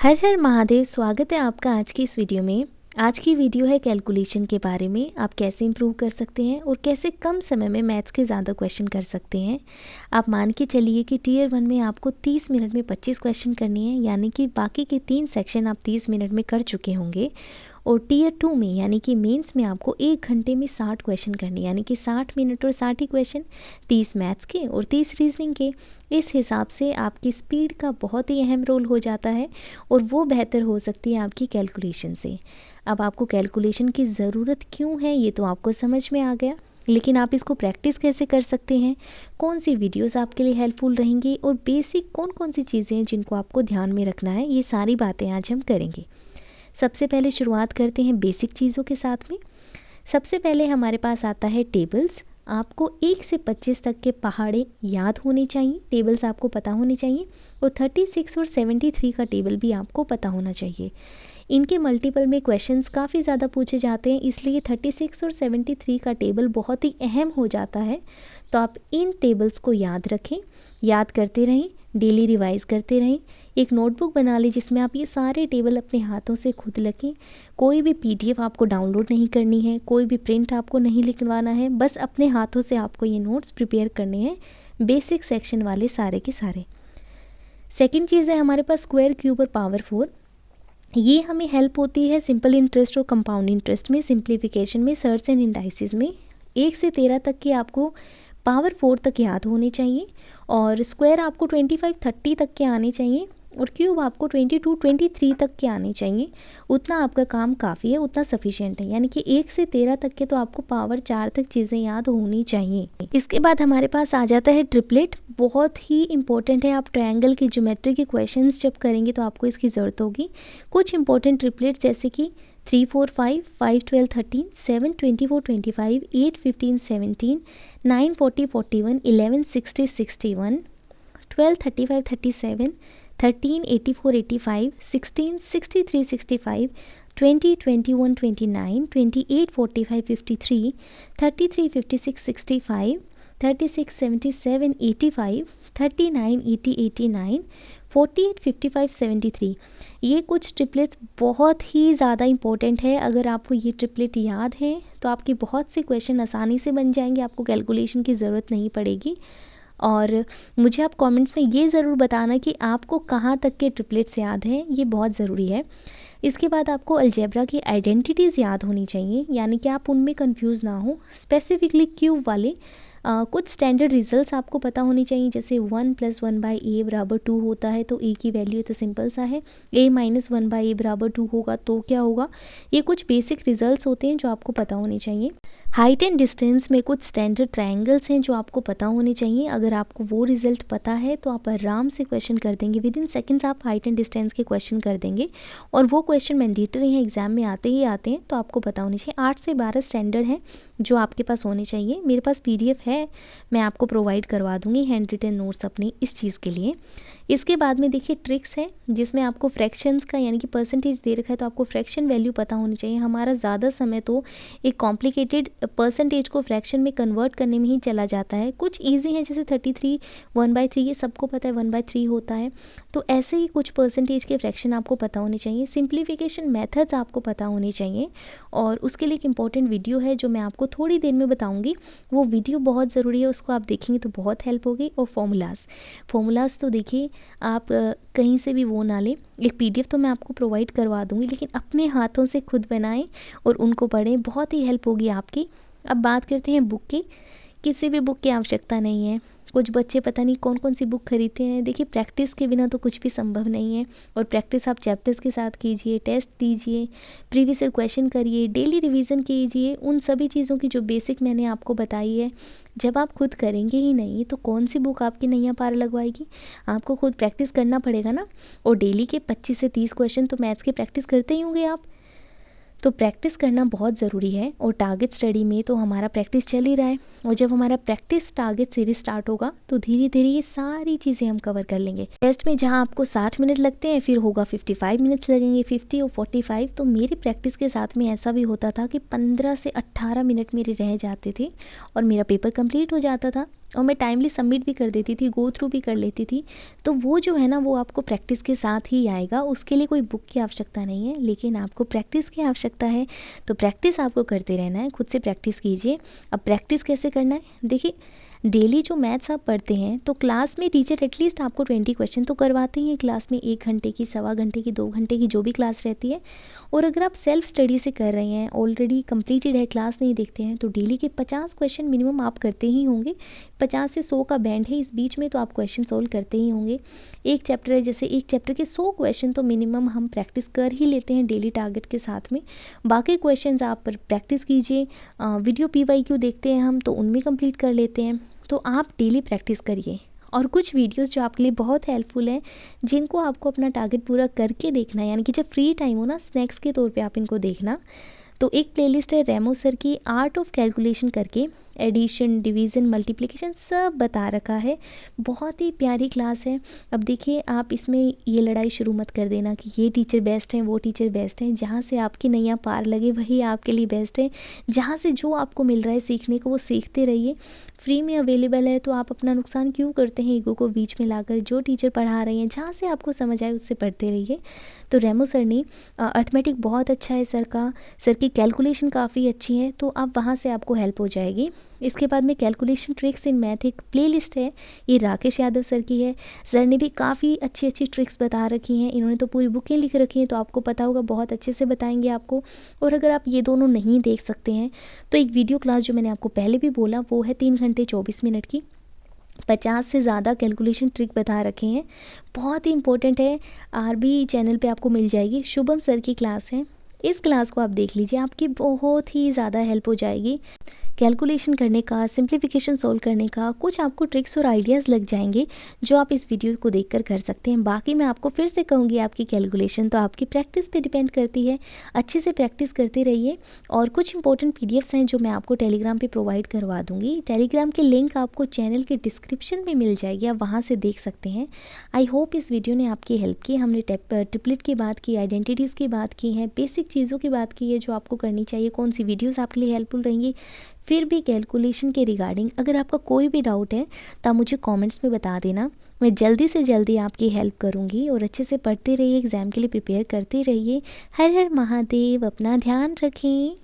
हर हर महादेव। स्वागत है आपका आज की इस वीडियो में। आज की वीडियो है कैलकुलेशन के बारे में। आप कैसे इंप्रूव कर सकते हैं और कैसे कम समय में मैथ्स के ज़्यादा क्वेश्चन कर सकते हैं। आप मान के चलिए कि टीयर 1 में आपको 30 मिनट में 25 क्वेश्चन करने हैं, यानी कि बाकी के 3 सेक्शन आप 30 मिनट में कर चुके होंगे। और टीयर 2 में यानी कि मेंस में आपको 1 घंटे में 60 क्वेश्चन करने, यानी कि 60 मिनट और 60 ही क्वेश्चन, 30 मैथ्स के और 30 रीजनिंग के। इस हिसाब से आपकी स्पीड का बहुत ही अहम रोल हो जाता है और वो बेहतर हो सकती है आपकी कैलकुलेशन से। अब आपको कैलकुलेशन की ज़रूरत क्यों है ये तो आपको समझ में आ गया, लेकिन आप इसको प्रैक्टिस कैसे कर सकते हैं, कौन सी वीडियोस आपके लिए हेल्पफुल रहेंगी और बेसिक कौन कौन सी चीज़ें हैं जिनको आपको ध्यान में रखना है, ये सारी बातें आज हम करेंगे। सबसे पहले शुरुआत करते हैं बेसिक चीज़ों के साथ में। सबसे पहले हमारे पास आता है टेबल्स। आपको 1 से 25 तक के पहाड़े याद होने चाहिए, टेबल्स आपको पता होने चाहिए। और 36 और 73 का टेबल भी आपको पता होना चाहिए। इनके मल्टीपल में क्वेश्चंस काफ़ी ज़्यादा पूछे जाते हैं, इसलिए 36 और 73 का टेबल बहुत ही अहम हो जाता है। तो आप इन टेबल्स को याद रखें, याद करते रहें, डेली रिवाइज करते रहें। एक नोटबुक बना ली जिसमें आप ये सारे टेबल अपने हाथों से खुद लिखें। कोई भी पीडीएफ आपको डाउनलोड नहीं करनी है, कोई भी प्रिंट आपको नहीं लिखवाना है, बस अपने हाथों से आपको ये नोट्स प्रिपेयर करने हैं, बेसिक सेक्शन वाले सारे के सारे। सेकंड चीज़ है हमारे पास स्क्वायर, क्यूब और पावर 4। ये हमें हेल्प होती है सिंपल इंटरेस्ट और कंपाउंड इंटरेस्ट में, सिंप्लीफिकेशन में, सर्ट्स एंड इंडाइसिस में। 1 से 13 तक के आपको पावर 4 तक याद होने चाहिए और स्क्वायर आपको 25-30 तक के आने चाहिए और क्यूब आपको 22-23 तक के आने चाहिए। उतना आपका काम काफ़ी है, उतना सफिशिएंट है। यानी कि 1 से 13 तक के तो आपको पावर 4 तक चीज़ें याद होनी चाहिए। इसके बाद हमारे पास आ जाता है ट्रिपलेट। बहुत ही इंपॉर्टेंट है। आप ट्रायंगल की ज्योमेट्री के क्वेश्चंस जब करेंगे तो आपको इसकी ज़रूरत होगी। कुछ इंपॉर्टेंट ट्रिपलेट जैसे कि 3, 4, 5, 5, 12, 13, 7, 24, 25, 8, 15, 17, 9, 40, 41, 11, 60, 61, 12, 35, 37, 13, 84, 85, 16, 63, 65, 20, 21, 29, 28, 45, 53, 33, 56, 65, 36, 77, 85, 39, 80, 89, 48, 55, 73। ये कुछ ट्रिपलेट्स बहुत ही ज़्यादा इंपॉर्टेंट है। अगर आपको ये ट्रिपलेट याद है तो आपके बहुत से क्वेश्चन आसानी से बन जाएंगे, आपको कैलकुलेशन की ज़रूरत नहीं पड़ेगी। और मुझे आप कमेंट्स में ये ज़रूर बताना कि आपको कहाँ तक के ट्रिपलेट्स याद हैं, ये बहुत ज़रूरी है। इसके बाद आपको अलजेब्रा की आइडेंटिटीज़ याद होनी चाहिए, यानी कि आप उनमें कंफ्यूज ना हो। स्पेसिफिकली क्यूब वाले कुछ स्टैंडर्ड रिजल्ट्स आपको पता होनी चाहिए, जैसे 1 + 1/a = 2 होता है तो a की वैल्यू तो सिंपल सा है। a - 1/a = 2 होगा तो क्या होगा। ये कुछ बेसिक रिजल्ट्स होते हैं जो आपको पता होने चाहिए। हाइट एंड डिस्टेंस में कुछ स्टैंडर्ड ट्रायंगल्स हैं जो आपको पता होने चाहिए। अगर आपको वो रिजल्ट पता है तो आप आराम से क्वेश्चन कर देंगे, विद इन सेकेंड्स आप हाइट एंड डिस्टेंस के क्वेश्चन कर देंगे। और वो क्वेश्चन मैंडेटरी हैं, एग्जाम में आते ही आते हैं, तो आपको पता होनी चाहिए। 8 से 12 स्टैंडर्ड हैं जो आपके पास होने चाहिए। मेरे पास PDF है, मैं आपको प्रोवाइड करवा दूंगी हैंड रिटन नोट्स अपनी इस चीज़ के लिए। इसके बाद में देखिए ट्रिक्स है जिसमें आपको फ्रैक्शंस का यानी कि परसेंटेज दे रखा है तो आपको फ्रैक्शन वैल्यू पता होनी चाहिए। हमारा ज़्यादा समय तो एक कॉम्प्लिकेटेड परसेंटेज को फ्रैक्शन में कन्वर्ट करने में ही चला जाता है। कुछ ईजी है जैसे 33 1/3, ये सबको पता है 1/3 होता है। तो ऐसे ही कुछ परसेंटेज के फ्रैक्शन आपको पता होने चाहिए। सिंप्लीफिकेशन मेथड्स आपको पता होने चाहिए और उसके लिए एक इंपॉर्टेंट वीडियो है जो मैं आपको थोड़ी देर में बताऊँगी। वो वीडियो बहुत ज़रूरी है, उसको आप देखेंगे तो बहुत हेल्प होगी। और फॉर्मूलाज़ तो देखिए आप कहीं से भी वो ना लें, एक PDF तो मैं आपको प्रोवाइड करवा दूँगी, लेकिन अपने हाथों से खुद बनाएं और उनको पढ़ें, बहुत ही हेल्प होगी आपकी। अब बात करते हैं बुक की। किसी भी बुक की आवश्यकता नहीं है। कुछ बच्चे पता नहीं कौन कौन सी बुक खरीदते हैं। देखिए प्रैक्टिस के बिना तो कुछ भी संभव नहीं है और प्रैक्टिस आप चैप्टर्स के साथ कीजिए, टेस्ट दीजिए, प्रीवियस ईयर क्वेश्चन करिए, डेली रिवीजन कीजिए। उन सभी चीज़ों की जो बेसिक मैंने आपको बताई है, जब आप खुद करेंगे ही नहीं तो कौन सी बुक आपकी नैया पार लगवाएगी। आपको खुद प्रैक्टिस करना पड़ेगा ना। और डेली के 25 से 30 क्वेश्चन तो मैथ्स की प्रैक्टिस करते ही होंगे आप, तो प्रैक्टिस करना बहुत ज़रूरी है। और टारगेट स्टडी में तो हमारा प्रैक्टिस चल ही रहा है। और जब हमारा प्रैक्टिस टारगेट सीरीज स्टार्ट होगा तो धीरे धीरे ये सारी चीज़ें हम कवर कर लेंगे। टेस्ट में जहाँ आपको 60 मिनट लगते हैं फिर होगा 55 मिनट्स लगेंगे, 50 और 45। तो मेरी प्रैक्टिस के साथ में ऐसा भी होता था कि 15 से 18 मिनट मेरे रह जाते थे और मेरा पेपर कंप्लीट हो जाता था और मैं टाइमली सबमिट भी कर देती थी, गो थ्रू भी कर लेती थी। तो वो जो है ना वो आपको प्रैक्टिस के साथ ही आएगा, उसके लिए कोई बुक की आवश्यकता नहीं है, लेकिन आपको प्रैक्टिस की आवश्यकता है। तो प्रैक्टिस आपको करते रहना है, खुद से प्रैक्टिस कीजिए। अब प्रैक्टिस कैसे करना है, देखिए डेली जो मैथ्स आप पढ़ते हैं तो क्लास में टीचर एटलीस्ट आपको 20 क्वेश्चन तो करवाते ही हैं क्लास में, 1 घंटे की, सवा घंटे की, 2 घंटे की, जो भी क्लास रहती है। और अगर आप सेल्फ स्टडी से कर रहे हैं, ऑलरेडी कंप्लीटेड है, क्लास नहीं देखते हैं, तो डेली के 50 क्वेश्चन मिनिमम आप करते ही होंगे। 50 से 100 का बैंड है इस बीच में, तो आप क्वेश्चन सोल्व करते ही होंगे। एक चैप्टर है, जैसे एक चैप्टर के 100 क्वेश्चन तो मिनिमम हम प्रैक्टिस कर ही लेते हैं डेली टारगेट के साथ में। बाकी क्वेश्चन आप प्रैक्टिस कीजिए। वीडियो PYQ देखते हैं हम तो उनमें कंप्लीट कर लेते हैं। तो आप डेली प्रैक्टिस करिए। और कुछ वीडियोस जो आपके लिए बहुत हेल्पफुल हैं, जिनको आपको अपना टारगेट पूरा करके देखना है, यानी कि जब फ्री टाइम हो ना, स्नैक्स के तौर पे आप इनको देखना। तो एक प्लेलिस्ट है रेमो सर की, आर्ट ऑफ कैलकुलेशन करके, एडिशन, डिवीज़न, मल्टीप्लिकेशन सब बता रखा है। बहुत ही प्यारी क्लास है। अब देखिए, आप इसमें ये लड़ाई शुरू मत कर देना कि ये टीचर बेस्ट हैं, वो टीचर बेस्ट हैं। जहाँ से आपकी नैया पार लगे वही आपके लिए बेस्ट है। जहाँ से जो आपको मिल रहा है सीखने को वो सीखते रहिए। फ्री में अवेलेबल है तो आप अपना नुकसान क्यों करते हैं ईगो को बीच में लाकर। जो टीचर पढ़ा रहे हैं, जहाँ से आपको समझ आए उससे पढ़ते रहिए। तो रेमो सर ने अर्थमेटिक बहुत अच्छा है सर का, सर की कैलकुलेशन काफ़ी अच्छी है, तो आप वहाँ से आपको हेल्प हो जाएगी। इसके बाद में कैलकुलेशन ट्रिक्स इन मैथ एक प्लेलिस्ट है, ये राकेश यादव सर की है। सर ने भी काफ़ी अच्छी अच्छी ट्रिक्स बता रखी हैं, इन्होंने तो पूरी बुकें लिख रखी हैं, तो आपको पता होगा, बहुत अच्छे से बताएंगे आपको। और अगर आप ये दोनों नहीं देख सकते हैं तो एक वीडियो क्लास जो मैंने आपको पहले भी बोला वो है 3 घंटे 24 मिनट की, 50 से ज़्यादा कैलकुलेशन ट्रिक बता रखे हैं, बहुत ही इंपॉर्टेंट है। RB चैनल पे आपको मिल जाएगी, शुभम सर की क्लास है। इस क्लास को आप देख लीजिए, आपकी बहुत ही ज़्यादा हेल्प हो जाएगी। कैलकुलेशन करने का, सिंप्लीफिकेशन सोल्व करने का, कुछ आपको ट्रिक्स और आइडियाज़ लग जाएंगे जो आप इस वीडियो को देखकर कर सकते हैं। बाकी मैं आपको फिर से कहूँगी, आपकी कैलकुलेशन तो आपकी प्रैक्टिस पे डिपेंड करती है। अच्छे से प्रैक्टिस करते रहिए। और कुछ इंपॉर्टेंट PDFs हैं जो मैं आपको टेलीग्राम पे प्रोवाइड करवा दूँगी। टेलीग्राम की लिंक आपको चैनल के डिस्क्रिप्शन में मिल जाएगी, आप वहाँ से देख सकते हैं। आई होप इस वीडियो ने आपकी हेल्प की। हमने ट्रिपलेट की बात की, आइडेंटिटीज़ की बात की है, बेसिक चीज़ों की बात की है जो आपको करनी चाहिए, कौन सी वीडियोज़ आपके लिए हेल्पफुल रहेंगी। फिर भी कैलकुलेशन के रिगार्डिंग अगर आपका कोई भी डाउट है तो आप मुझे कमेंट्स में बता देना, मैं जल्दी से जल्दी आपकी हेल्प करूंगी। और अच्छे से पढ़ते रहिए, एग्ज़ाम के लिए प्रिपेयर करते रहिए। हर हर महादेव, अपना ध्यान रखें।